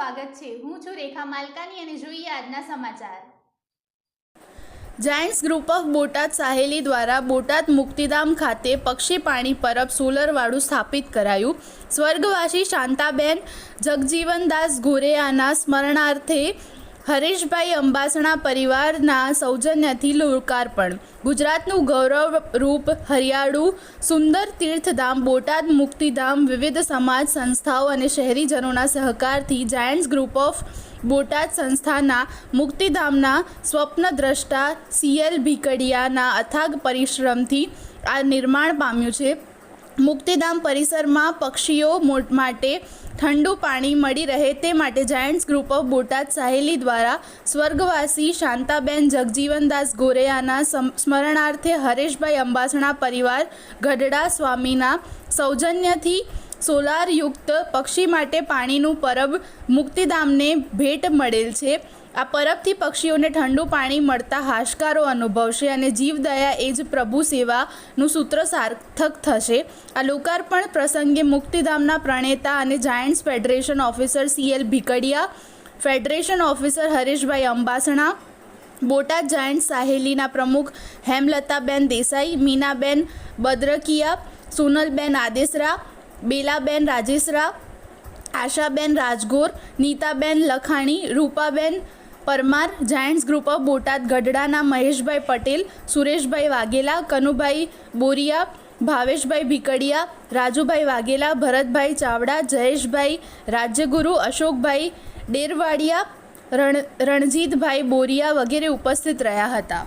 સ્વાગત છે। હું છું રેખા માલકાની અને જોઈએ આજના સમાચાર। Giants group of Botad Saheli દ્વારા બોટાદ મુક્તિધામ ખાતે પક્ષી પાણી પરબ સોલરવાળું સ્થાપિત કરાયું। સ્વર્ગવાસી શાંતાબેન જગજીવનદાસ ગોરેયાના સ્મરણાર્થે હરેશભાઈ અંબાસણા પરિવારના સૌજન્યથી લોકાર્પણ। ગુજરાતનું ગૌરવરૂપ હરિયાળુ સુંદર તીર્થધામ બોટાદ મુક્તિધામ વિવિધ સમાજ સંસ્થાઓ અને શહેરીજનોના સહકારથી જાયન્ટ્સ ગ્રુપ ઓફ બોટાદ સંસ્થાના મુક્તિધામના સ્વપ્નદ્રષ્ટા CL ભીકડિયાના અથાગ પરિશ્રમથી આ નિર્માણ પામ્યું છે। મુક્તિધામ પરિસરમાં પક્ષીઓ માટે ઠંડુ પાણી મળી રહે તે માટે Giants group of Botad Saheli દ્વારા સ્વર્ગવાસી શાંતાબેન જગજીવનદાસ ગોરેયાના સ્મરણાર્થે હરેશભાઈ અંબાસણા પરિવાર ગઢડા સ્વામીના સૌજન્યથી સોલારયુક્ત પક્ષી માટે પાણીનું પરબ મુક્તિધામને ભેટ મળેલ છે। આ પરબથી પક્ષીઓને ઠંડુ પાણી મળતા હાશકારો અનુભવશે અને જીવદયા એ જ પ્રભુ સેવાનું સૂત્ર સાર્થક થશે। આ લોકાર્પણ પ્રસંગે મુક્તિધામના પ્રણેતા અને Giants federation officer CL Bhikadiya, federation officer Hareshbhai Ambasana, Botad Giants સાહેલીના પ્રમુખ Hemlataben Desai, Meenaben Badrakiya, Sonalben Adesara, Belaben Rajesara, Ashaben Rajgor, Nitaben Lakhani, Rupaben Parmar, Giants group of Botad ગઢડાના મહેશભાઈ પટેલ, સુરેશભાઈ વાઘેલા, કનુભાઈ બોરિયા, ભાવેશભાઈ ભીકડિયા, રાજુભાઈ વાઘેલા, ભરતભાઈ ચાવડા, જયેશભાઈ રાજ્યગુરુ, અશોકભાઈ ડેરવાડિયા, રણજીતભાઈ બોરિયા વગેરે ઉપસ્થિત રહ્યા હતા।